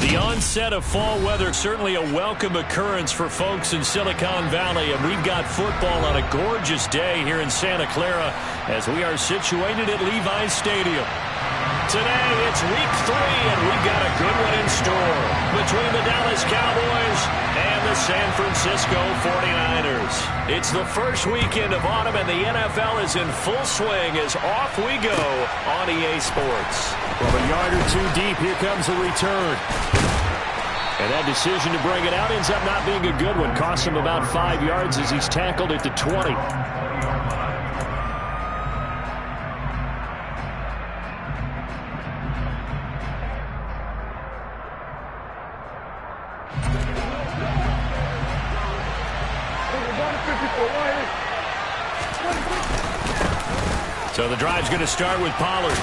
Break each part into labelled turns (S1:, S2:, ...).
S1: The onset of fall weather, certainly a welcome occurrence for folks in Silicon Valley, and we've got football on a gorgeous day here in Santa Clara as we are situated at Levi's Stadium. Today, it's week 3, and we've got a good one in store between the Dallas Cowboys and the San Francisco 49ers. It's the first weekend of autumn, and the NFL is in full swing as off we go on EA Sports. From a yard or two deep, here comes the return. And that decision to bring it out ends up not being a good one. Costs him about 5 yards as he's tackled at the 20. So the drive's going to start with Pollard.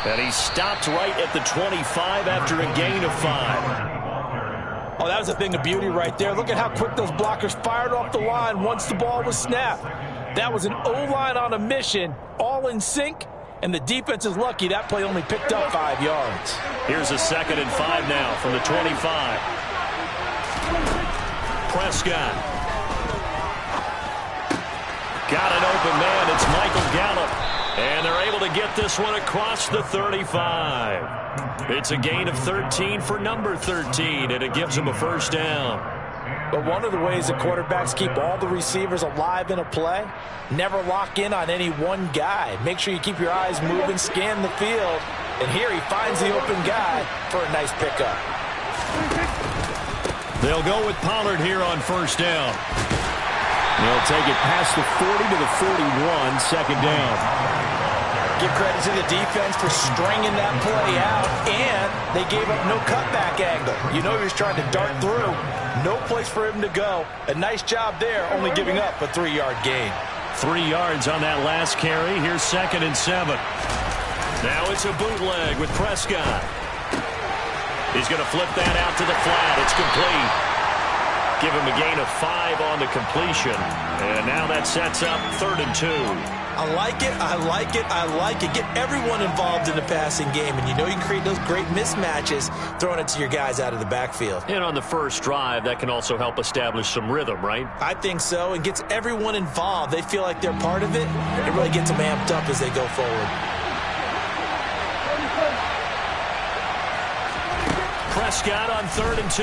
S1: And he stopped right at the 25 after a gain of 5.
S2: Oh, that was a thing of beauty right there. Look at how quick those blockers fired off the line once the ball was snapped. That was an O-line on a mission, all in sync, and the defense is lucky that play only picked up 5 yards.
S1: Here's a 2nd and 5 now from the 25. Prescott. Got an open man. It's Michael Gallup. And they're able to get this one across the 35. It's a gain of 13 for number 13, and it gives them a first down.
S2: But one of the ways that quarterbacks keep all the receivers alive in a play, never lock in on any one guy. Make sure you keep your eyes moving, scan the field. And here he finds the open guy for a nice pickup.
S1: They'll go with Pollard here on first down. They'll take it past the 40 to the 41, second down.
S2: Give credit to the defense for stringing that play out, and they gave up no cutback angle. You know he was trying to dart through. No place for him to go. A nice job there, only giving up a 3-yard gain.
S1: 3 yards on that last carry. Here's 2nd and 7. Now it's a bootleg with Prescott. He's going to flip that out to the flat. It's complete. Give him a gain of 5 on the completion. And now that sets up 3rd and 2.
S2: I like it, I like it, I like it. Get everyone involved in the passing game, and you know you can create those great mismatches throwing it to your guys out of the backfield.
S1: And on the first drive, that can also help establish some rhythm, right?
S2: I think so, and gets everyone involved. They feel like they're part of it. It really gets them amped up as they go forward.
S1: Prescott on 3rd and 2.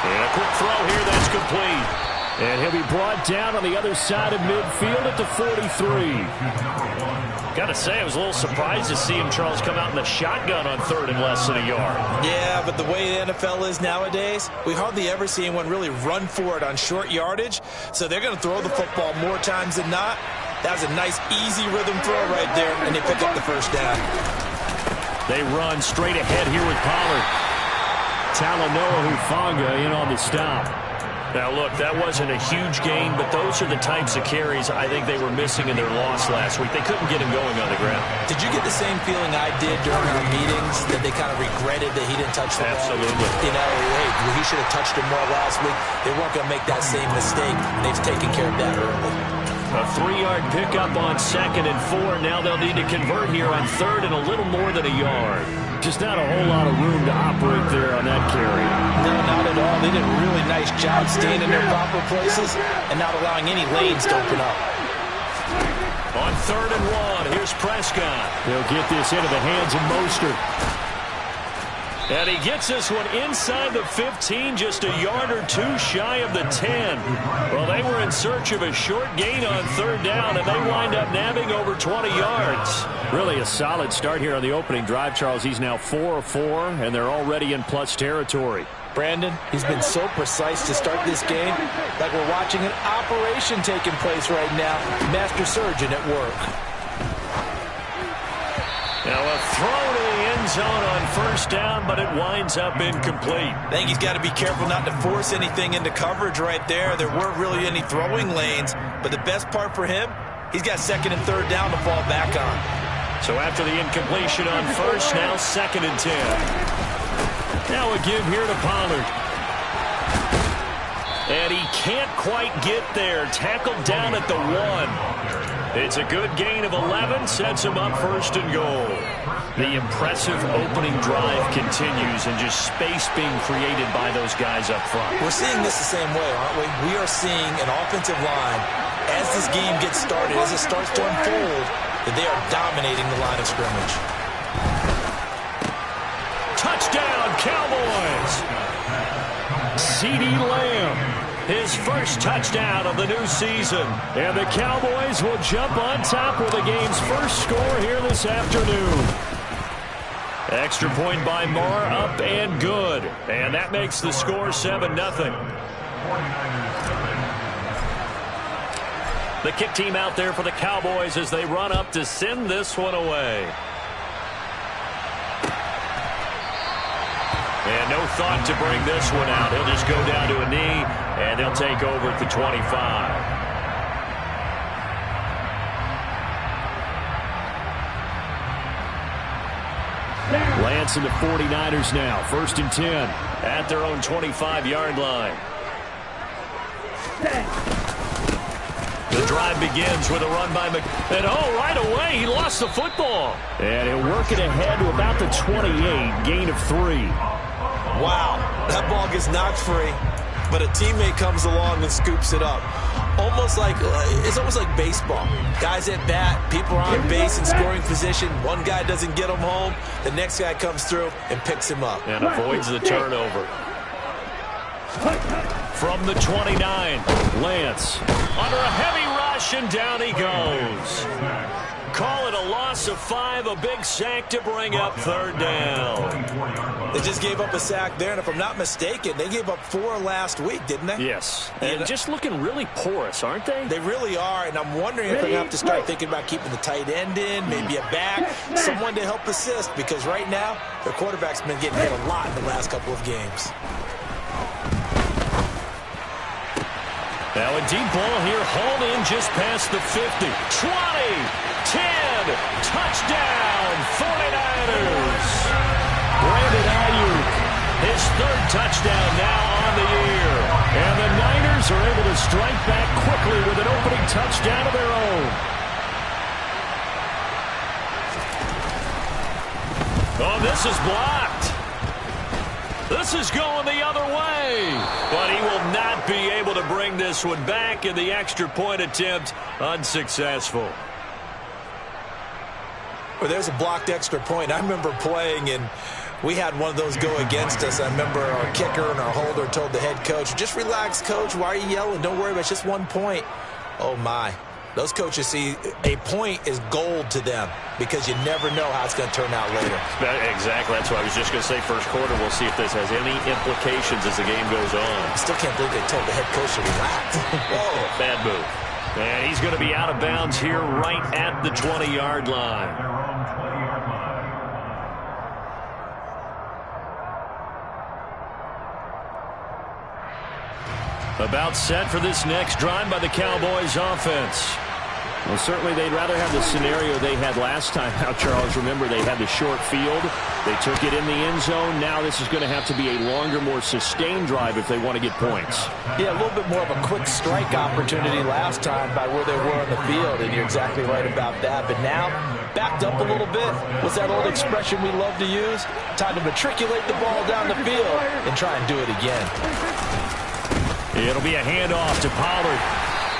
S1: And a quick throw here, that's complete. And he'll be brought down on the other side of midfield at the 43. Got to say, I was a little surprised to see him, Charles, come out in the shotgun on 3rd and less than a yard.
S2: Yeah, but the way the NFL is nowadays, we hardly ever see anyone really run for it on short yardage. So they're going to throw the football more times than not. That was a nice, easy rhythm throw right there, and they pick up the first down.
S1: They run straight ahead here with Pollard. Talanoa Hufanga in on the stop. Now, look, that wasn't a huge gain, but those are the types of carries I think they were missing in their loss last week. They couldn't get him going on the ground.
S2: Did you get the same feeling I did during our meetings, that they kind of regretted that he didn't touch the ball?
S1: Absolutely.
S2: You know, hey, he should have touched him more last week. They weren't going to make that same mistake. They've taken care of that early.
S1: A 3-yard pickup on 2nd and 4. Now they'll need to convert here on 3rd and a little more than a yard. Just not a whole lot of room to operate there on that carry.
S2: No, not at all. They did a really nice job staying in their proper places and not allowing any lanes to open up.
S1: On 3rd and 1, here's Prescott. They'll get this into the hands of Mostert. And he gets this one inside the 15, just a yard or two shy of the 10. Well, they were in search of a short gain on 3rd down, and they wind up nabbing over 20 yards. Really a solid start here on the opening drive, Charles. He's now 4 of 4, and they're already in plus territory.
S2: Brandon, he's been so precise to start this game, like we're watching an operation taking place right now. Master surgeon at work.
S1: Now a throw to the end zone on first down, but it winds up incomplete.
S2: I think he's got to be careful not to force anything into coverage right there. There weren't really any throwing lanes, but the best part for him, he's got 2nd and 3rd down to fall back on.
S1: So after the incompletion on first, now 2nd and 10. Now a give here to Pollard. And he can't quite get there. Tackled down at the 1. It's a good gain of 11, sets him up first and goal. The impressive opening drive continues, and just space being created by those guys up front.
S2: We're seeing this the same way, aren't we? We are seeing an offensive line, as this game gets started, as it starts to unfold, that they are dominating the line of scrimmage.
S1: Touchdown, Cowboys! CeeDee Lamb. His first touchdown of the new season. And the Cowboys will jump on top with the game's first score here this afternoon. Extra point by Moore, up and good. And that makes the score 7-0. The kick team out there for the Cowboys as they run up to send this one away. And no thought to bring this one out. He'll just go down to a knee, and they'll take over at the 25. Lance and the 49ers now. 1st and 10 at their own 25-yard line. The drive begins with a run by And right away, he lost the football. And he'll work it ahead to about the 28, gain of 3.
S2: Wow, that ball gets knocked free, but a teammate comes along and scoops it up. It's almost like baseball. Guys at bat, people are on base in scoring position. One guy doesn't get him home. The next guy comes through and picks him up.
S1: And avoids the turnover. From the 29, Lance under a heavy rush, and down he goes. Call it a loss of 5, a big sack to bring up 3rd down.
S2: They just gave up a sack there, and if I'm not mistaken, they gave up 4 last week, didn't they?
S1: Yes, and just looking really porous, aren't they?
S2: They really are, and I'm wondering if they're going to have to start thinking about keeping the tight end in, maybe a back, someone to help assist, because right now, their quarterback's been getting hit a lot in the last couple of games.
S1: Now a deep ball here, hauled in just past the 50. 20, 10, touchdown, 49ers. Brandon Ayuk, his 3rd touchdown now on the year. And the Niners are able to strike back quickly with an opening touchdown of their own. Oh, this is blocked. This is going the other way. But he will not be able to bring this one back, and the extra point attempt unsuccessful.
S2: Well, there's a blocked extra point. I remember playing, and we had one of those go against us. I remember our kicker and our holder told the head coach, just relax, coach. Why are you yelling? Don't worry about it. It's just 1 point. Oh, my. Those coaches see a point is gold to them because you never know how it's going to turn out later.
S1: Exactly. That's what I was just going to say. First quarter, we'll see if this has any implications as the game goes on.
S2: I still can't believe they told the head coach to relax.
S1: Whoa, bad move. And he's going to be out of bounds here right at the 20-yard line. About set for this next drive by the Cowboys offense. Well, certainly they'd rather have the scenario they had last time out, Charles. Remember, they had the short field. They took it in the end zone. Now this is going to have to be a longer, more sustained drive if they want to get points.
S2: Yeah, a little bit more of a quick strike opportunity last time by where they were on the field, and you're exactly right about that. But now, backed up a little bit. What's that old expression we love to use? Time to matriculate the ball down the field and try and do it again.
S1: It'll be a handoff to Pollard.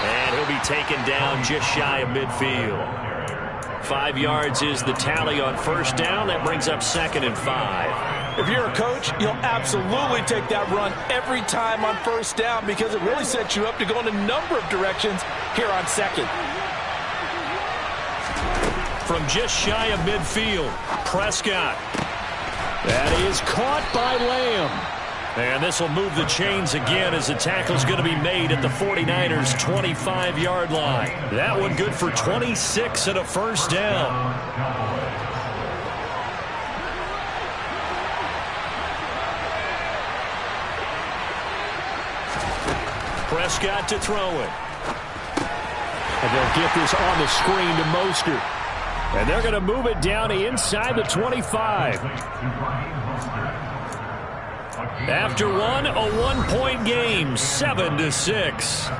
S1: And he'll be taken down just shy of midfield. 5 yards is the tally on first down. That brings up 2nd and 5.
S2: If you're a coach, you'll absolutely take that run every time on first down because it really sets you up to go in a number of directions here on 2nd.
S1: From just shy of midfield, Prescott. That is caught by Lamb. And this will move the chains again as the tackle's going to be made at the 49ers' 25-yard line. That one good for 26 and a first down. Prescott to throw it. And they'll get this on the screen to Mostert. And they're going to move it down inside the 25. After one, a 1-point game, 7-6.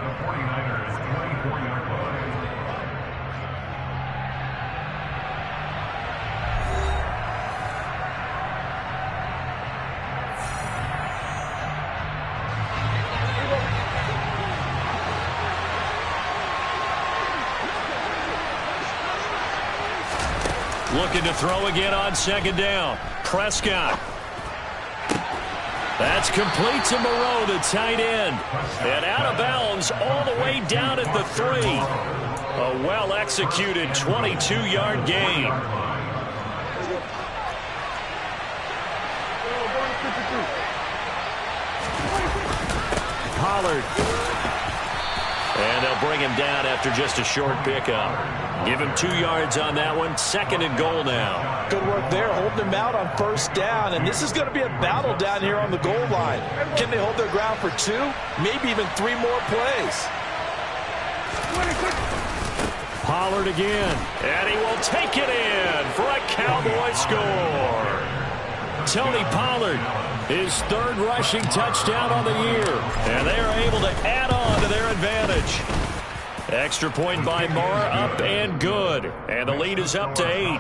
S1: Looking to throw again on second down. Prescott. That's complete to Moreau, the tight end. And out of bounds all the way down at the 3. A well-executed 22-yard gain. Pollard. And they'll bring him down after just a short pickup. Give him 2 yards on that one. 2nd and goal now.
S2: Good work there, holding him out on first down. And this is going to be a battle down here on the goal line. Can they hold their ground for 2, maybe even 3 more plays?
S1: Pollard again. And he will take it in for a Cowboy score. Tony Pollard, his 3rd rushing touchdown on the year. And they are able to add on to their advantage. Extra point by Moore, up and good. And the lead is up to 8.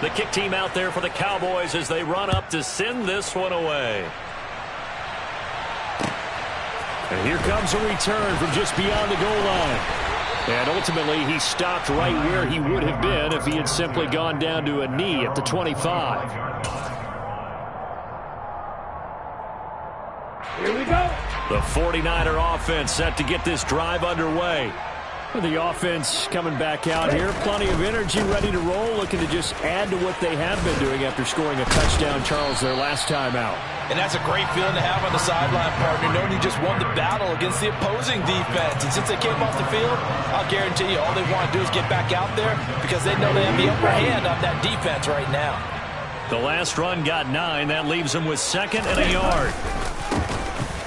S1: The kick team out there for the Cowboys as they run up to send this one away. And here comes a return from just beyond the goal line. And ultimately, he stopped right where he would have been if he had simply gone down to a knee at the 25.
S3: Here we go.
S1: The 49er offense set to get this drive underway. The offense coming back out here. Plenty of energy, ready to roll, looking to just add to what they have been doing after scoring a touchdown, Charles, their last time out.
S2: And that's a great feeling to have on the sideline, partner, knowing you just won the battle against the opposing defense. And since they came off the field, I'll guarantee you all they want to do is get back out there because they know they have the upper hand on that defense right now.
S1: The last run got 9. That leaves them with 2nd and a yard.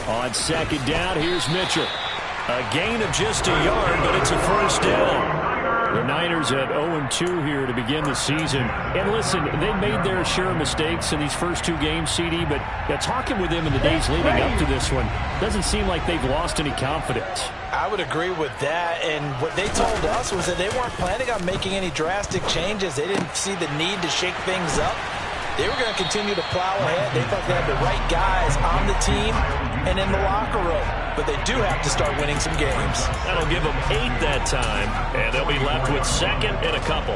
S1: On 2nd down, here's Mitchell. A gain of just a yard, but it's a first down. The Niners at 0-2 here to begin the season. And listen, they made their share of mistakes in these first 2 games, CD, but talking with them in the days leading up to this one, doesn't seem like they've lost any confidence.
S2: I would agree with that, and what they told us was that they weren't planning on making any drastic changes. They didn't see the need to shake things up. They were going to continue to plow ahead. They thought they had the right guys on the team and in the locker room. But they do have to start winning some games.
S1: That'll give them 8 that time, and they'll be left with 2nd and a couple.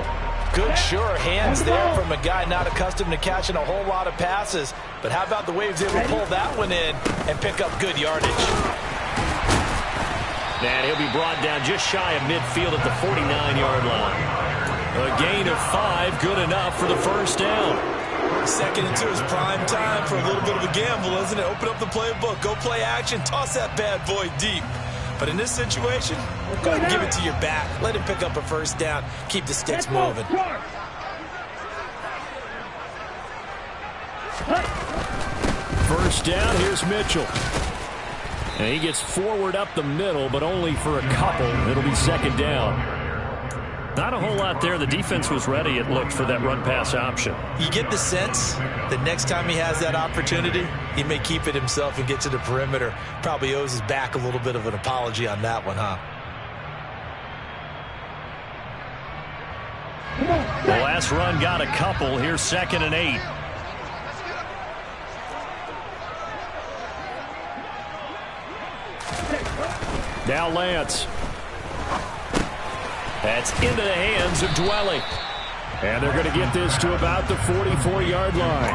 S2: Good, sure hands there from a guy not accustomed to catching a whole lot of passes. But how about the way he was able to pull that one in and pick up good yardage?
S1: And he'll be brought down just shy of midfield at the 49-yard line. A gain of 5, good enough for the first down.
S2: 2nd and 2 is prime time for a little bit of a gamble, isn't it? Open up the playbook, go play action, toss that bad boy deep. But in this situation, go ahead and give it to your back. Let him pick up a first down. Keep the sticks moving.
S1: First down, here's Mitchell. And he gets forward up the middle, but only for a couple. It'll be 2nd down. Not a whole lot there. The defense was ready, it looked, for that run-pass option.
S2: You get the sense that next time he has that opportunity, he may keep it himself and get to the perimeter. Probably owes his back a little bit of an apology on that one, huh?
S1: The last run got a couple. Here's 2nd and 8. Now Lance. That's into the hands of Dwelly. And they're going to get this to about the 44-yard line.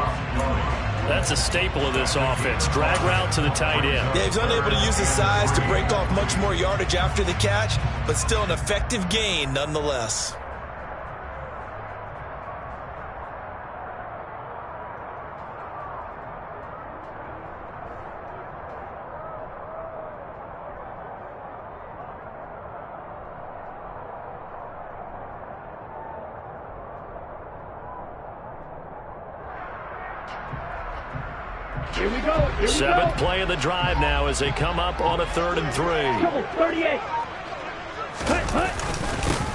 S1: That's a staple of this offense. Drag route to the tight end.
S2: Yeah, he's unable to use his size to break off much more yardage after the catch, but still an effective gain nonetheless.
S3: Here we go.
S1: 7th play of the drive now as they come up on a 3rd and 3.
S3: 38.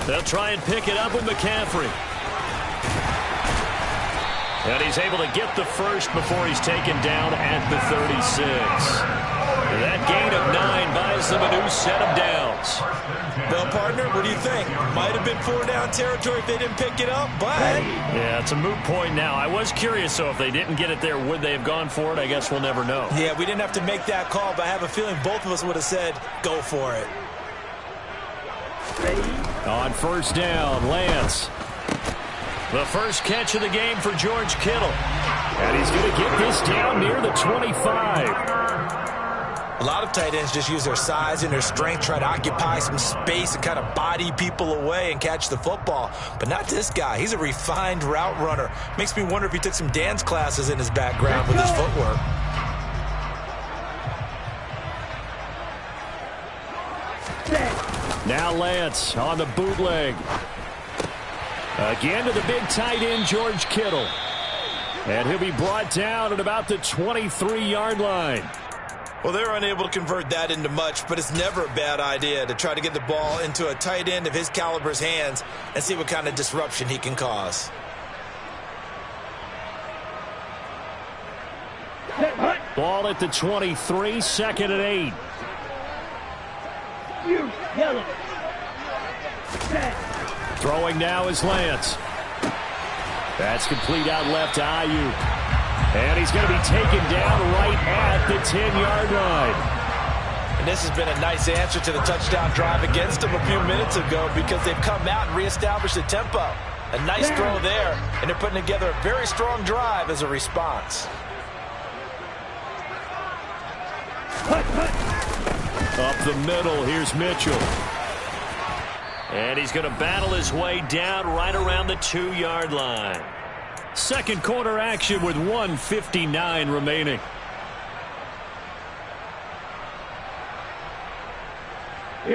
S1: They'll try and pick it up with McCaffrey. And he's able to get the first before he's taken down at the 36. That gain of 9 buys them a new set of downs.
S2: Well, partner, what do you think? Might have been 4-down territory if they didn't pick it up, but...
S1: Yeah, it's a moot point now. I was curious, so if they didn't get it there, would they have gone for it? I guess we'll never know.
S2: Yeah, we didn't have to make that call, but I have a feeling both of us would have said, go for it.
S1: On first down, Lance. The first catch of the game for George Kittle. And he's going to get this down near the 25.
S2: A lot of tight ends just use their size and their strength, try to occupy some space and kind of body people away and catch the football. But not this guy. He's a refined route runner. Makes me wonder if he took some dance classes in his background with his footwork.
S1: Now Lance on the bootleg. Again to the big tight end, George Kittle. And he'll be brought down at about the 23-yard line.
S2: Well, they're unable to convert that into much, but it's never a bad idea to try to get the ball into a tight end of his caliber's hands and see what kind of disruption he can cause.
S1: Ball at the 23, second and 8.
S3: Yellow.
S1: Throwing now is Lance. That's complete out left to Ayuk. And he's going to be taken down right at the 10-yard line.
S2: And this has been a nice answer to the touchdown drive against them a few minutes ago because they've come out and reestablished the tempo. A nice throw there, and they're putting together a very strong drive as a response.
S1: Up the middle, here's Mitchell. And he's going to battle his way down right around the 2-yard line. Second quarter action with 1:59 remaining.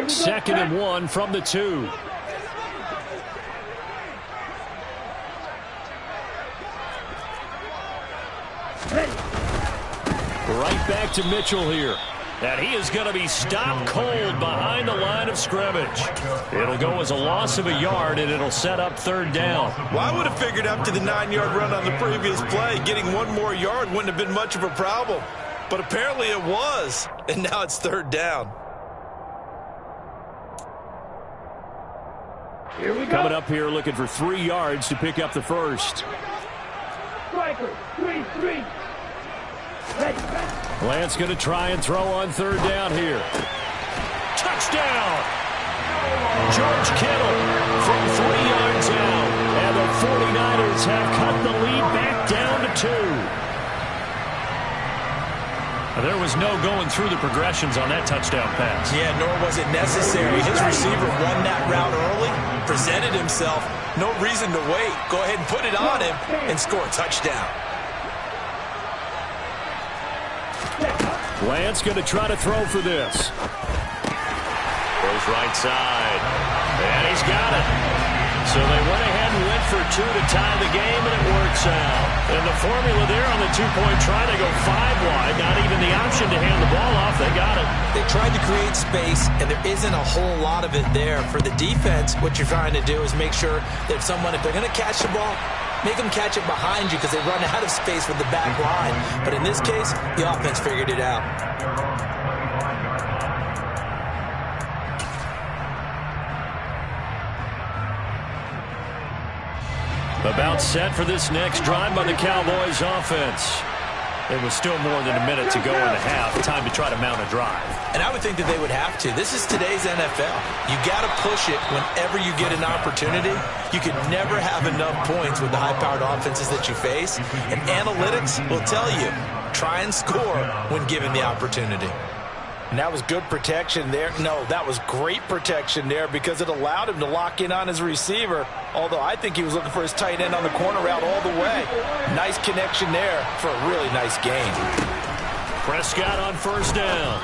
S1: Second and 1 from the 2. Right back to Mitchell here. And he is going to be stopped cold behind the line of scrimmage. It'll go as a loss of a yard, and it'll set up third down.
S2: Well, I would have figured after the 9-yard run on the previous play, getting one more yard wouldn't have been much of a problem. But apparently it was, and now it's third down.
S3: Here we go.
S1: Coming up here looking for 3 yards to pick up the first.
S3: Striker, 3-3.
S1: Lance going to try and throw on third down here. Touchdown! George Kittle from 3 yards out. And the 49ers have cut the lead back down to 2. There was no going through the progressions on that touchdown pass.
S2: Yeah, nor was it necessary. His receiver won that route early, presented himself. No reason to wait. Go ahead and put it on him and score a touchdown.
S1: Lance going to try to throw for this. Goes right side. And he's got it. So they went ahead and went for 2 to tie the game, and it works out. And the formula there on the 2-point try, they go 5 wide. Not even the option to hand the ball off. They got it.
S2: They tried to create space, and there isn't a whole lot of it there. For the defense, what you're trying to do is make sure that if they're going to catch the ball, make them catch it behind you because they run out of space with the back line. But in this case, the offense figured it out.
S1: About set for this next drive by the Cowboys offense. It was still more than a minute to go in the half. Time to try to mount a drive.
S2: And I would think that they would have to. This is today's NFL. You got to push it whenever you get an opportunity. You can never have enough points with the high-powered offenses that you face. And analytics will tell you, try and score when given the opportunity. And that was good protection there. No, that was great protection there because it allowed him to lock in on his receiver. Although I think he was looking for his tight end on the corner route all the way. Nice connection there for a really nice gain.
S1: Prescott on first down.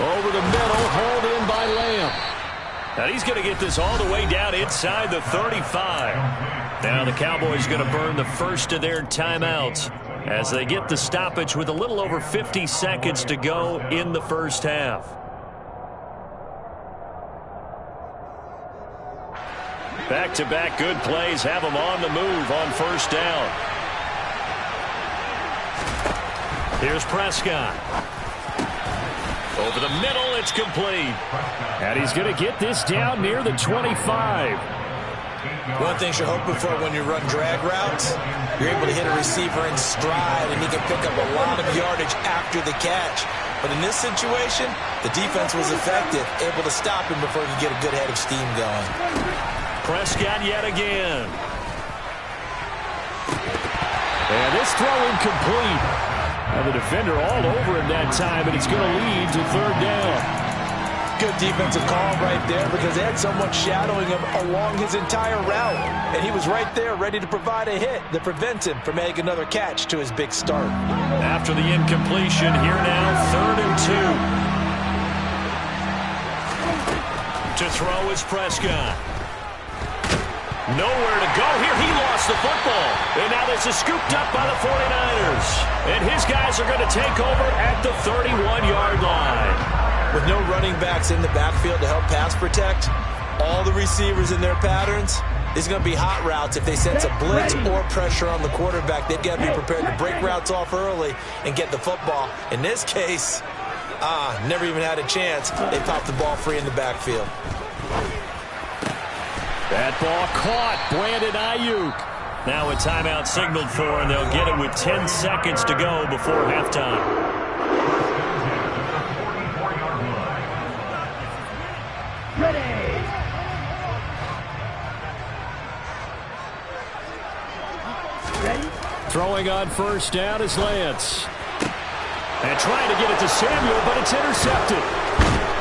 S1: Over the middle, hauled in by Lamb. And he's going to get this all the way down inside the 35. Now the Cowboys going to burn the first of their timeouts as they get the stoppage with a little over 50 seconds to go in the first half. Back-to-back good plays have them on the move on first down. Here's Prescott. Over the middle, it's complete. And he's going to get this down near the 25.
S2: One thing you're hoping for when you run drag routes, you're able to hit a receiver in stride, and he can pick up a lot of yardage after the catch. But in this situation, the defense was effective, able to stop him before he could get a good head of steam going.
S1: Prescott yet again. And this throw incomplete. And the defender all over him that time, and it's going to lead to third down.
S2: Good defensive call right there because they had someone shadowing him along his entire route. And he was right there ready to provide a hit that prevents him from making another catch to his big start.
S1: After the incompletion, here now, 3rd and 2. To throw is Prescott. Nowhere to go here. He lost the football. And now this is scooped up by the 49ers. And his guys are going to take over at the 31-yard line.
S2: With no running backs in the backfield to help pass protect, all the receivers in their patterns, there's going to be hot routes. If they sense a blitz or pressure on the quarterback, they've got to be prepared to break routes off early and get the football. In this case, never even had a chance. They popped the ball free in the backfield.
S1: That ball caught. Brandon Ayuk. Now a timeout signaled for, and they'll get it with 10 seconds to go before halftime. Throwing on first down is Lance. And trying to get it to Samuel, but it's intercepted.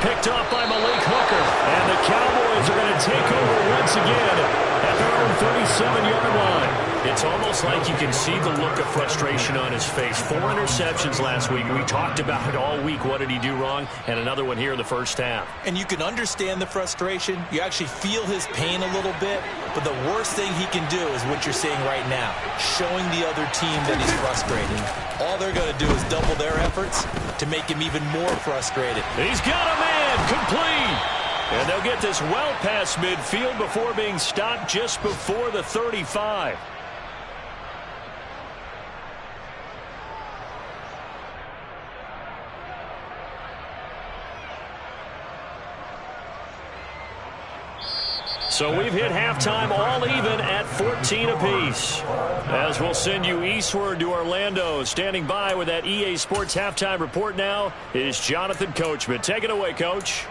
S1: Picked off by Malik Hooker. And the Cowboys are going to take over once again at their own 37-yard line. It's almost like you can see the look of frustration on his face. 4 interceptions last week. We talked about it all week. What did he do wrong? And another one here in the first half.
S2: And you can understand the frustration. You actually feel his pain a little bit. But the worst thing he can do is what you're seeing right now, showing the other team that he's frustrated. All they're going to do is double their efforts to make him even more frustrated.
S1: He's got a man complete. And they'll get this well past midfield before being stopped just before the 35. So we've hit halftime all even at 14 apiece. As we'll send you eastward to Orlando. Standing by with that EA Sports halftime report now is Jonathan Coachman. Take it away, Coach.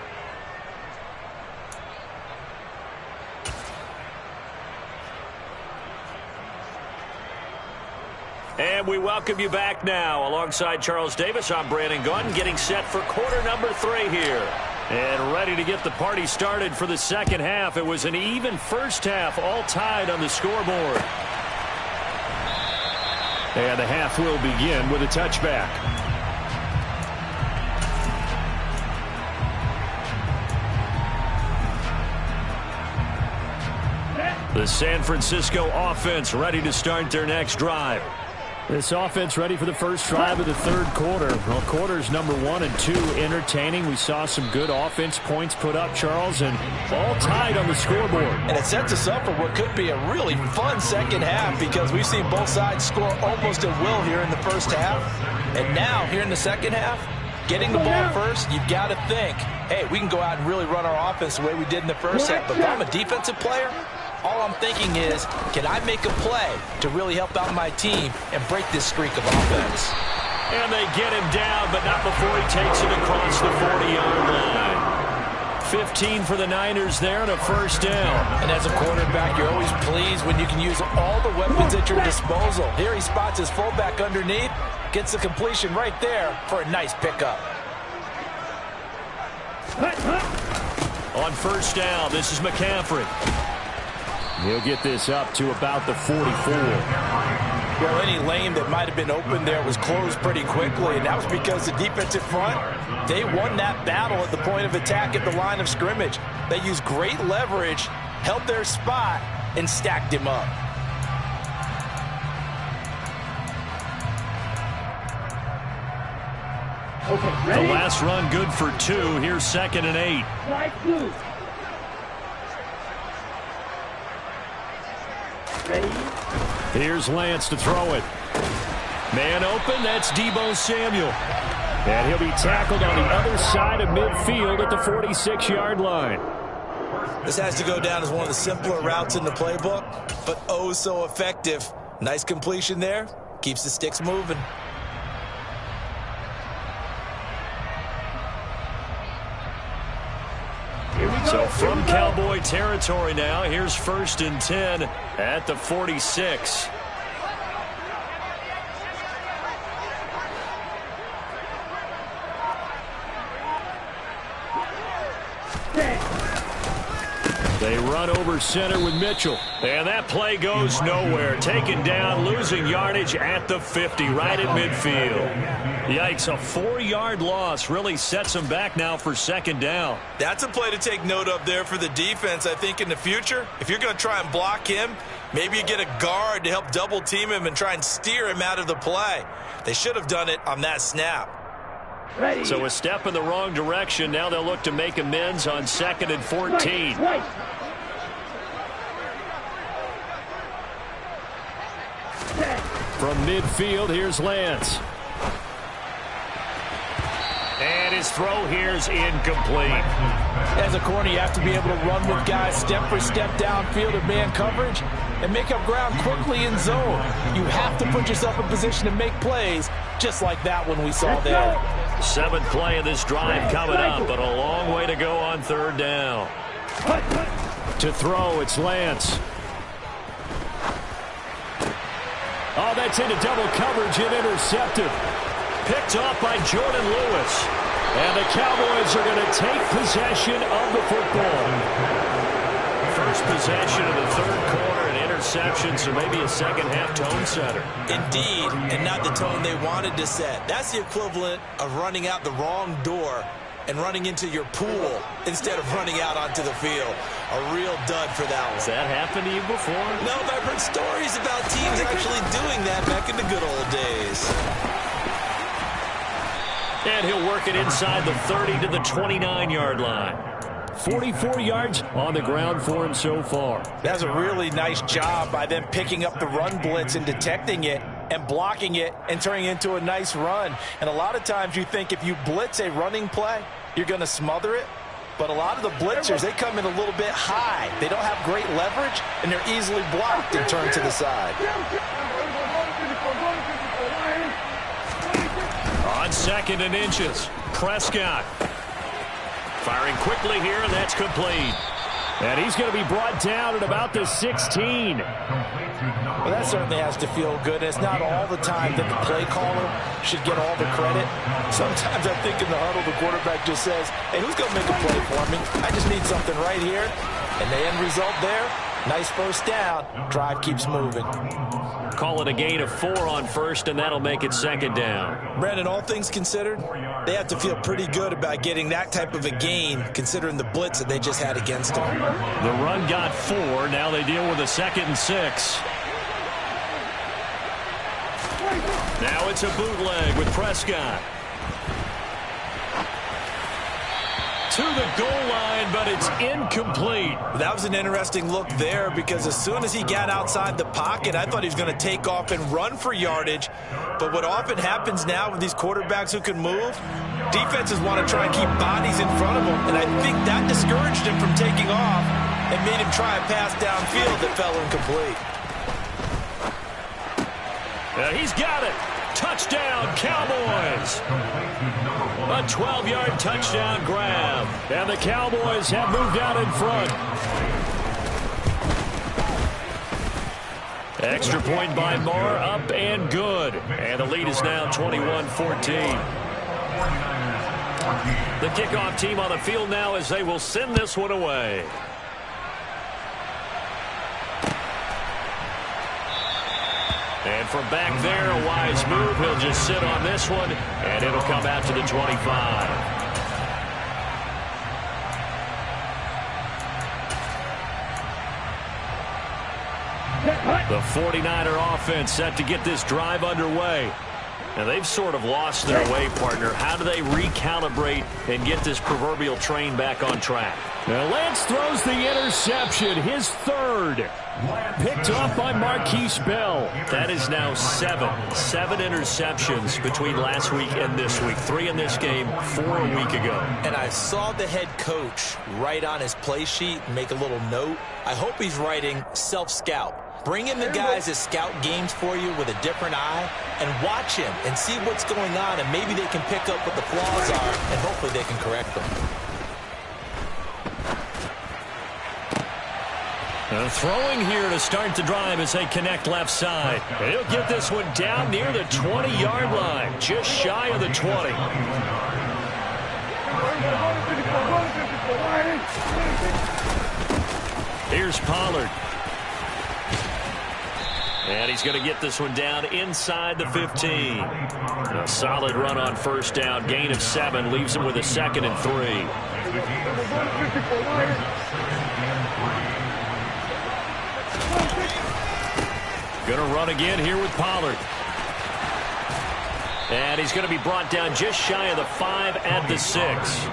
S1: And we welcome you back now. Alongside Charles Davis, I'm Brandon Gunn, getting set for quarter number 3 here. And ready to get the party started for the second half. It was an even first half, all tied on the scoreboard. And the half will begin with a touchback. The San Francisco offense ready to start their next drive. This offense ready for the first drive of the third quarter. Well, quarters number 1 and 2 entertaining. We saw some good offense points put up, Charles, and all tied on the scoreboard.
S2: And it sets us up for what could be a really fun second half because we've seen both sides score almost at will here in the first half. And now, here in the second half, getting the ball first, you've got to think, hey, we can go out and really run our offense the way we did in the first half. But if I'm a defensive player, all I'm thinking is, can I make a play to really help out my team and break this streak of offense?
S1: And they get him down, but not before he takes it across the 40-yard line. 15 for the Niners there and a first down.
S2: And as a quarterback, you're always pleased when you can use all the weapons at your disposal. Here he spots his fullback underneath, gets the completion right there for a nice pickup.
S1: On first down, this is McCaffrey. He'll get this up to about the 44.
S2: Well, any lane that might have been open there was closed pretty quickly, and that was because the defensive front, they won that battle at the point of attack at the line of scrimmage. They used great leverage, held their spot, and stacked him up.
S1: Okay, the last run good for 2. Here's 2nd and 8.
S3: Ready?
S1: Here's Lance to throw it. Man open, that's Deebo Samuel. And he'll be tackled on the other side of midfield at the 46-yard line.
S2: This has to go down as one of the simpler routes in the playbook, but oh so effective. Nice completion there. Keeps the sticks moving.
S1: From Cowboy territory now, here's 1st and 10 at the 46. They run over center with Mitchell. And that play goes nowhere. Taken down, losing yardage at the 50, right at midfield. Yikes, a 4-yard loss really sets them back now for 2nd down.
S2: That's a play to take note of there for the defense, I think, in the future. If you're going to try and block him, maybe you get a guard to help double team him and try and steer him out of the play. They should have done it on that snap.
S3: Ready.
S1: So a step in the wrong direction. Now they'll look to make amends on 2nd and 14.
S3: Right.
S1: From midfield, here's Lance. And his throw here's incomplete.
S2: As a corner, you have to be able to run with guys step for step downfield in man coverage and make up ground quickly in zone. You have to put yourself in position to make plays just like that one we saw there.
S1: 7th play of this drive coming up, but a long way to go on 3rd down. To throw, it's Lance. Oh, that's into double coverage and intercepted. Picked off by Jordan Lewis. And the Cowboys are going to take possession of the football. First possession of the 3rd quarter, an interception, so maybe a second-half tone setter.
S2: Indeed, and not the tone they wanted to set. That's the equivalent of running out the wrong door and running into your pool instead of running out onto the field. A real dud for that one.
S1: Has that happened to you before?
S2: No, but I've heard stories about teams actually doing that back in the good old days.
S1: And he'll work it inside the 30 to the 29-yard line. 44 yards on the ground for him so far.
S2: That's a really nice job by them picking up the run blitz and detecting it and blocking it and turning it into a nice run. And a lot of times you think if you blitz a running play, you're going to smother it. But a lot of the blitzers, they come in a little bit high. They don't have great leverage, and they're easily blocked and turned to the side.
S1: On 2nd and inches, Prescott. Firing quickly here, and that's complete. And he's going to be brought down at about the 16.
S2: Well, that certainly has to feel good. It's not all the time that the play caller should get all the credit. Sometimes I think in the huddle, the quarterback just says, hey, who's going to make a play for me? I just need something right here. And the end result there, nice 1st down. Drive keeps moving.
S1: Call it a gain of 4 on 1st, and that'll make it 2nd down.
S2: Brandon, all things considered, they have to feel pretty good about getting that type of a gain, considering the blitz that they just had against them.
S1: The run got 4. Now they deal with a 2nd and 6. Now it's a bootleg with Prescott. To the goal line, but it's incomplete.
S2: That was an interesting look there because as soon as he got outside the pocket, I thought he was going to take off and run for yardage. But what often happens now with these quarterbacks who can move, defenses want to try and keep bodies in front of them. And I think that discouraged him from taking off and made him try a pass downfield that fell incomplete.
S1: He's got it. Touchdown, Cowboys. A 12-yard touchdown grab. And the Cowboys have moved out in front. Extra point by Moore, up and good. And the lead is now 21-14. The kickoff team on the field now as they will send this one away. And from back there, a wise move. He'll just sit on this one, and it'll come out to the 25. The 49er offense set to get this drive underway. Now, they've sort of lost their way, partner. How do they recalibrate and get this proverbial train back on track? Now, Lance throws the interception, his 3rd. Picked off by Marquise Bell. That is now 7 interceptions between last week and this week. 3 in this game, 4 a week ago.
S2: And I saw the head coach write on his play sheet and make a little note. I hope he's writing self-scout. Bring in the guys that scout games for you with a different eye and watch him and see what's going on, and maybe they can pick up what the flaws are, and hopefully they can correct them.
S1: Throwing here to start the drive as they connect left side. And he'll get this one down near the 20-yard line, just shy of the 20. Here's Pollard. And he's going to get this one down inside the 15. A solid run on first down. Gain of 7 leaves him with a 2nd and 3. Going to run again here with Pollard. And he's going to be brought down just shy of the 5 at the 6.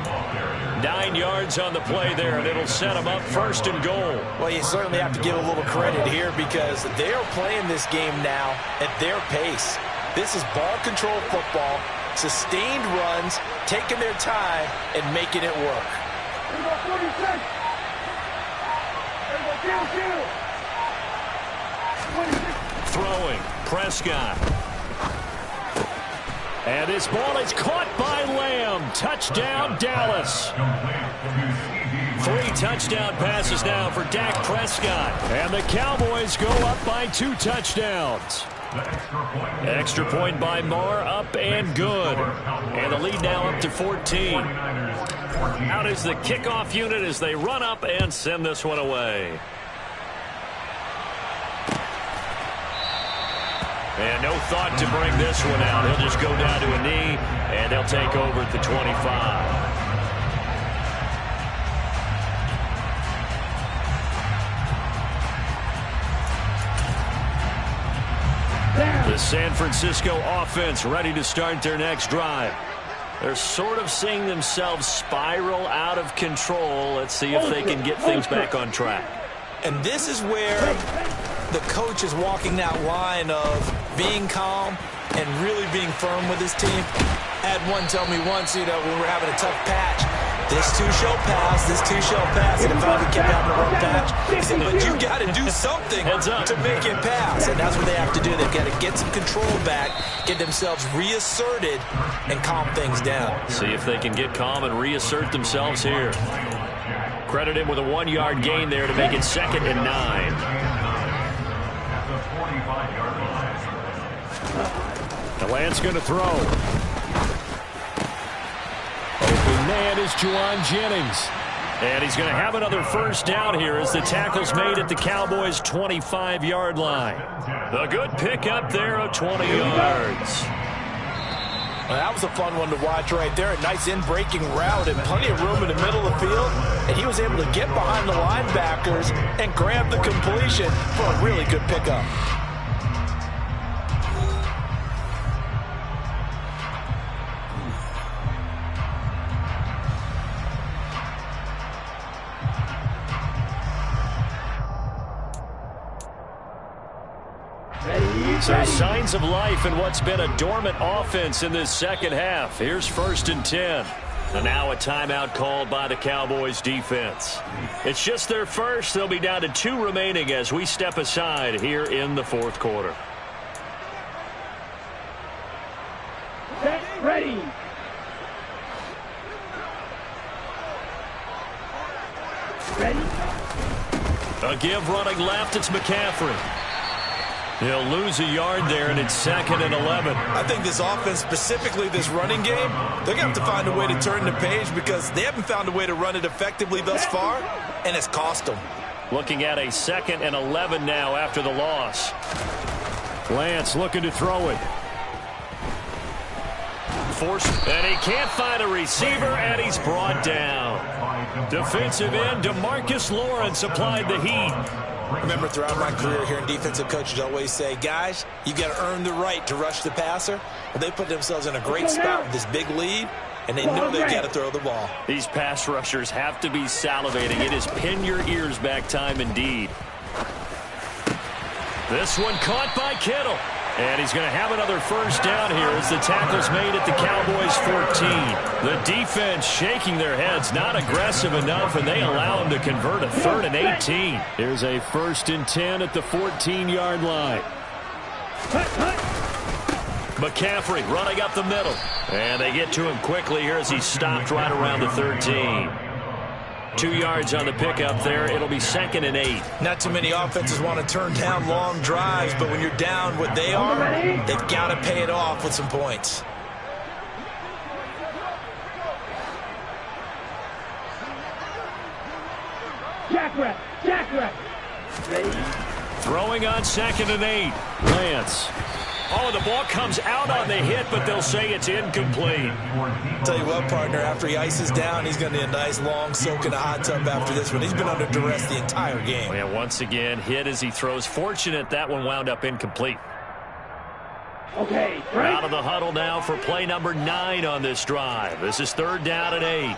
S1: 9 yards on the play there, and it'll set him up 1st and goal.
S2: Well, you certainly have to give a little credit here because they are playing this game now at their pace. This is ball control football, sustained runs, taking their time, and making it work.
S1: Throwing, Prescott. And this ball is caught by Lamb. Touchdown, Dallas. 3 touchdown passes now for Dak Prescott. And the Cowboys go up by 2 touchdowns. Extra point by Marr, up and good. And the lead now up to 14. Out is the kickoff unit as they run up and send this one away. And no thought to bring this one out. He'll just go down to a knee, and they'll take over at the 25. The San Francisco offense ready to start their next drive. They're sort of seeing themselves spiral out of control. Let's see if they can get things back on track.
S2: And this is where the coach is walking that line of being calm and really being firm with his team. Had one tell me once, when we're having a tough patch, this too shall pass, this too shall pass. And if I kept having a rough patch, he said, but you got to do something to make it pass. And that's what they have to do. They've got to get some control back, get themselves reasserted, and calm things down.
S1: See if they can get calm and reassert themselves here. Credit him with a 1-yard gain there to make it 2nd and 9. DeLance's going to throw. Open man is Juwan Jennings. And he's going to have another first down here as the tackle's made at the Cowboys' 25-yard line. A good pickup there of 20 yards.
S2: Well, that was a fun one to watch right there. A nice in-breaking route and plenty of room in the middle of the field. And he was able to get behind the linebackers and grab the completion for a really good pickup.
S1: So signs of life in what's been a dormant offense in this second half. Here's 1st and 10. And now a timeout called by the Cowboys defense. It's just their first. They'll be down to 2 remaining as we step aside here in the 4th quarter.
S3: Set, ready. Ready.
S1: A give running left. It's McCaffrey. He'll lose a yard there, and it's 2nd and 11.
S2: I think this offense, specifically this running game, they're going to have to find a way to turn the page because they haven't found a way to run it effectively thus far, and it's cost them.
S1: Looking at a 2nd and 11 now after the loss. Lance looking to throw it. And he can't find a receiver, and he's brought down. Defensive end DeMarcus Lawrence applied the heat.
S2: Remember, throughout my career here in defensive coaches always say, guys, you got to earn the right to rush the passer. Well, they put themselves in a great spot with this big lead, and they know they've got to throw the ball.
S1: These pass rushers have to be salivating. It is pin your ears back time indeed. This one caught by Kittle. And he's going to have another first down here as the tackle's made at the Cowboys' 14. The defense shaking their heads, not aggressive enough, and they allow him to convert a 3rd and 18. Here's a 1st and 10 at the 14-yard line. McCaffrey running up the middle. And they get to him quickly here as he's stopped right around the 13. 2 yards on the pickup there. It'll be 2nd and 8.
S2: Not too many offenses want to turn down long drives, but when you're down what they are, they've got to pay it off with some points.
S3: Jack. Ready.
S1: Throwing on 2nd and 8. Lance. Oh, the ball comes out on the hit, but they'll say it's incomplete.
S2: Tell you what, partner, after he ices down, he's going to need a nice long soak in a hot tub after this one. He's been under duress the entire game.
S1: Yeah, once again, hit as he throws. Fortunate that one wound up incomplete.
S3: Okay, right.
S1: Out of the huddle now for play number 9 on this drive. This is 3rd down and 8.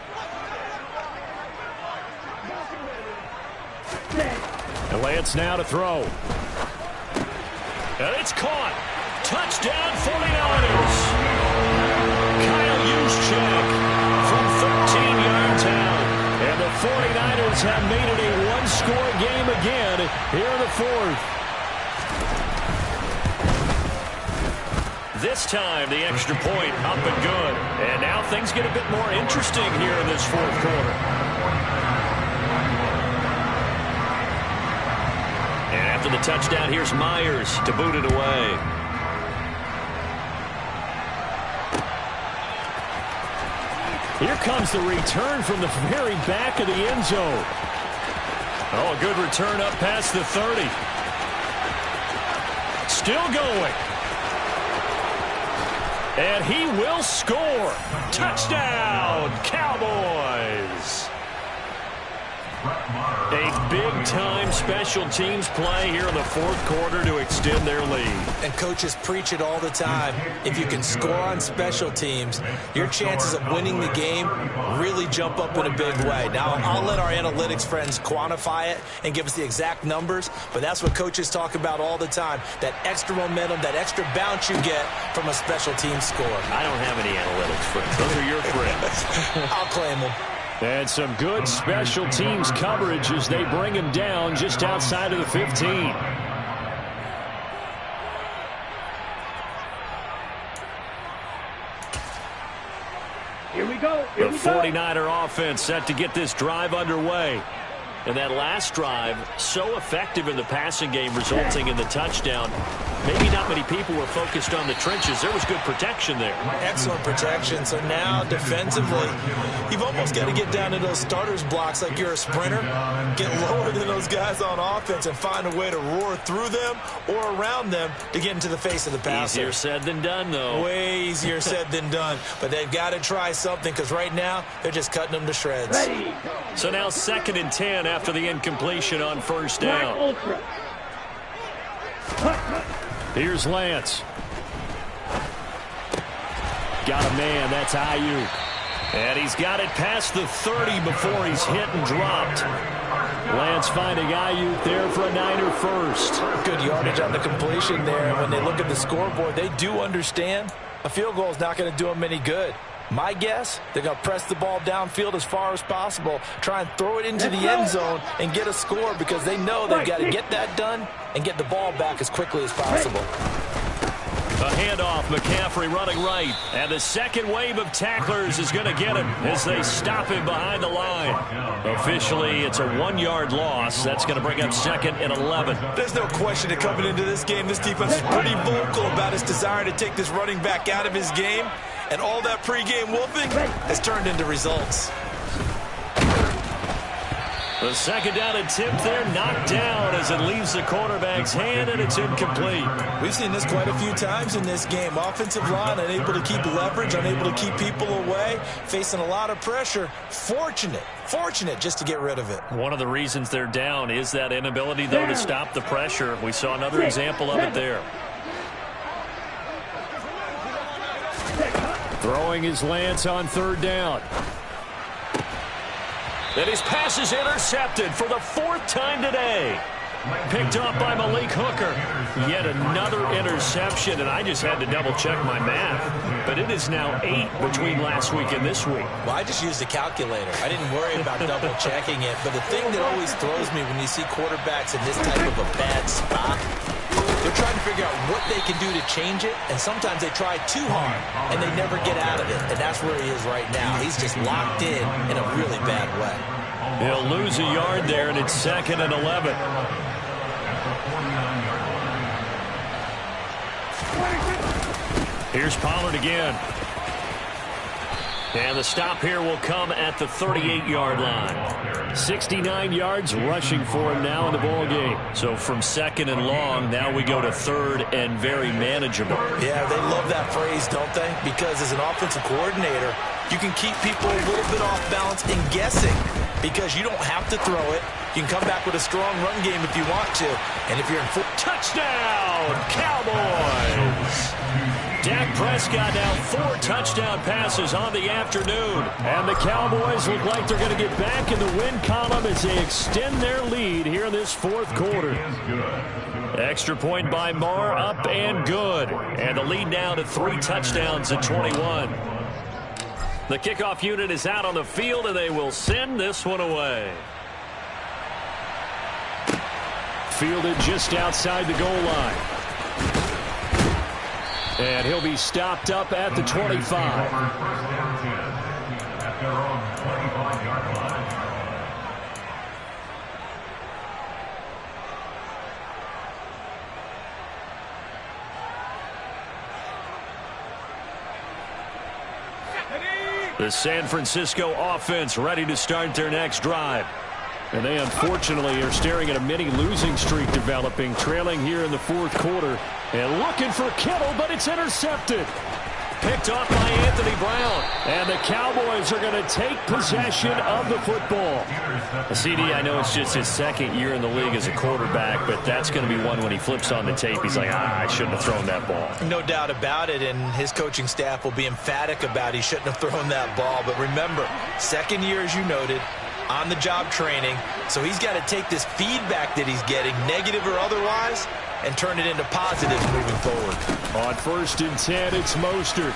S1: And Lance now to throw. And it's caught. Touchdown 49ers. Kyle Juszczyk from 13 yards out. And the 49ers have made it a one-score game again here in the 4th. This time the extra point up and good. And now things get a bit more interesting here in this 4th quarter. And after the touchdown, here's Myers to boot it away. Here comes the return from the very back of the end zone. Oh, a good return up past the 30. Still going. And he will score. Touchdown, Cowboys. A big-time special teams play here in the 4th quarter to extend their lead.
S2: And coaches preach it all the time. If you can score on special teams, your chances of winning the game really jump up in a big way. Now, I'll let our analytics friends quantify it and give us the exact numbers, but that's what coaches talk about all the time, that extra momentum, that extra bounce you get from a special team score.
S1: I don't have any analytics friends. Those are your friends.
S2: I'll claim them.
S1: And some good special teams coverage as they bring him down just outside of the 15.
S3: Here we go.
S1: The 49er offense set to get this drive underway. And that last drive, so effective in the passing game, resulting in the touchdown. Maybe not many people were focused on the trenches. There was good protection there.
S2: Excellent protection. So now, defensively, you've almost got to get down to those starters blocks like you're a sprinter. Get lower than those guys on offense and find a way to roar through them or around them to get into the face of the passer.
S1: Easier said than done, though.
S2: Way easier said than done. But they've got to try something because right now, they're just cutting them to shreds.
S3: Ready.
S1: So now 2nd and 10 after the incompletion on 1st down. Here's Lance. Got a man. That's Ayuk. And he's got it past the 30 before he's hit and dropped. Lance finding Ayuk there for a Niner first.
S2: Good yardage on the completion there. When they look at the scoreboard, they do understand a field goal is not going to do them any good. My guess, they're going to press the ball downfield as far as possible, try and throw it into the end zone and get a score because they know they've got to get that done and get the ball back as quickly as possible.
S1: A handoff, McCaffrey running right. And the second wave of tacklers is going to get him as they stop him behind the line. Officially, it's a 1-yard loss. That's going to bring up 2nd and 11.
S2: There's no question that coming into this game, this defense is pretty vocal about his desire to take this running back out of his game. And all that pregame wolfing has turned into results.
S1: The 2nd down attempt there knocked down as it leaves the quarterback's hand, and it's incomplete.
S2: We've seen this quite a few times in this game. Offensive line unable to keep leverage, unable to keep people away, facing a lot of pressure. Fortunate just to get rid of it.
S1: One of the reasons they're down is that inability, though, to stop the pressure. We saw another example of it there. Throwing his Lance on 3rd down. And his pass is intercepted for the 4th time today. Picked up by Malik Hooker. Yet another interception, and I just had to double-check my math. But it is now 8 between last week and this week.
S2: Well, I just used a calculator. I didn't worry about double-checking it. But the thing that always throws me when you see quarterbacks in this type of a bad spot, they're trying to figure out what they can do to change it, and sometimes they try too hard, and they never get out of it. And that's where he is right now. He's just locked in a really bad way.
S1: He'll lose a yard there, and it's 2nd and 11. Here's Pollard again. And the stop here will come at the 38-yard line. 69 yards rushing for him now in the ball game. So from 2nd and long, now we go to 3rd and very manageable.
S2: Yeah, they love that phrase, don't they? Because as an offensive coordinator, you can keep people a little bit off balance and guessing because you don't have to throw it. You can come back with a strong run game if you want to. And if you're in full touchdown, Cowboys! Dak Prescott now 4 touchdown passes on the afternoon. And the Cowboys look like they're going to get back in the win column as they extend their lead here in this 4th quarter. Extra point by Marr, up and good. And the lead now to 3 touchdowns at 21. The kickoff unit is out on the field, and they will send this one away. Fielded just outside the goal line. And he'll be stopped up at the 25. The San Francisco offense ready to start their next drive. And they unfortunately are staring at a mini losing streak developing, trailing here in the 4th quarter. And looking for Kittle, but it's intercepted. Picked off by Anthony Brown. And the Cowboys are going to take possession of the football. CD, I know it's just his 2nd year in the league as a quarterback, but that's going to be one when he flips on the tape. He's like, I shouldn't have thrown that ball. No doubt about it, and his coaching staff will be emphatic about he shouldn't have thrown that ball. But remember, 2nd year, as you noted, on-the-job training, so he's got to take this feedback that he's getting, negative or otherwise, and turn it into positives moving forward.
S1: On 1st and 10, it's Mostert.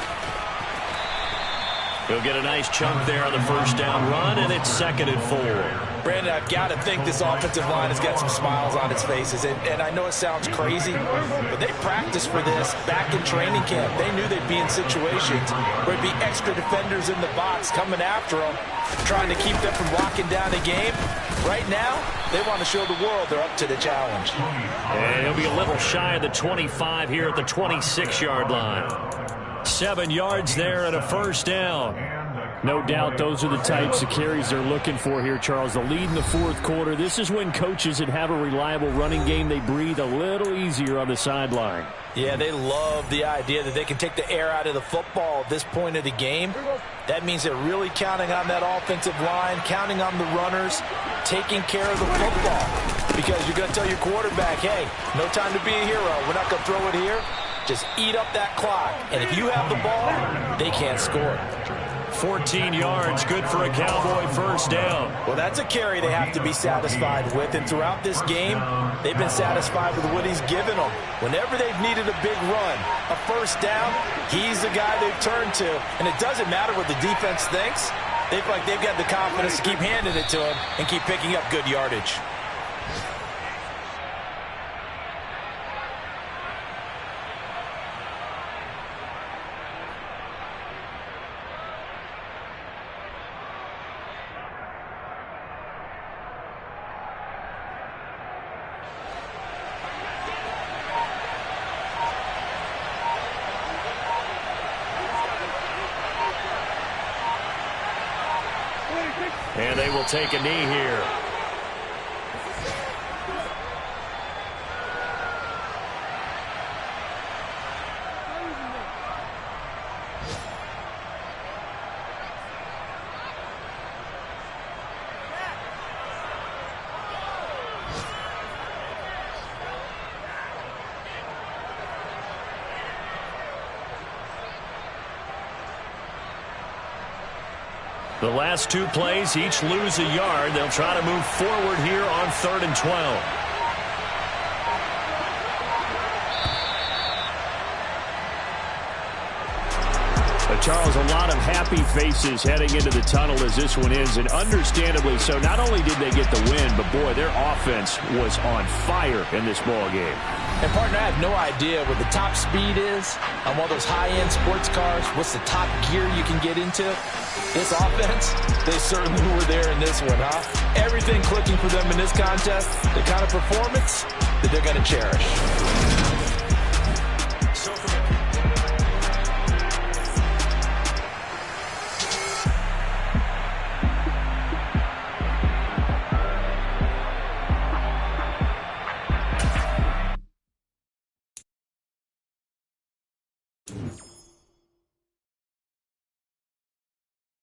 S1: He'll get a nice chunk there on the 1st down run, and it's 2nd and 4.
S2: Brandon, I've got to think this offensive line has got some smiles on its faces, and I know it sounds crazy, but they practiced for this back in training camp. They knew they'd be in situations where there'd be extra defenders in the box coming after them, trying to keep them from locking down the game. Right now, they want to show the world they're up to the challenge.
S1: And he'll be a little shy of the 25 here at the 26-yard line. 7 yards there and a 1st down. No doubt those are the types of carries they're looking for here, Charles. The lead in the 4th quarter. This is when coaches that have a reliable running game, they breathe a little easier on the sideline.
S2: Yeah, they love the idea that they can take the air out of the football at this point of the game. That means they're really counting on that offensive line, counting on the runners, taking care of the football. Because you're going to tell your quarterback, hey, no time to be a hero. We're not going to throw it here. Just eat up that clock. And if you have the ball, they can't score.
S1: 14 yards, good for a Cowboy 1st down.
S2: Well, that's a carry they have to be satisfied with. And throughout this game, they've been satisfied with what he's given them. Whenever they've needed a big run, a 1st down, he's the guy they've turned to. And it doesn't matter what the defense thinks. They feel like they've got the confidence to keep handing it to him and keep picking up good yardage.
S1: And they will take a knee here. The last 2 plays, each lose a yard. They'll try to move forward here on 3rd and 12. A Charles, a lot of happy faces heading into the tunnel as this one ends, and understandably so. Not only did they get the win, but, boy, their offense was on fire in this ball game.
S2: And, partner, I have no idea what the top speed is on one of those high-end sports cars. What's the top gear you can get into? This offense, they certainly were there in this one, huh? Everything clicking for them in this contest, the kind of performance that they're going to cherish.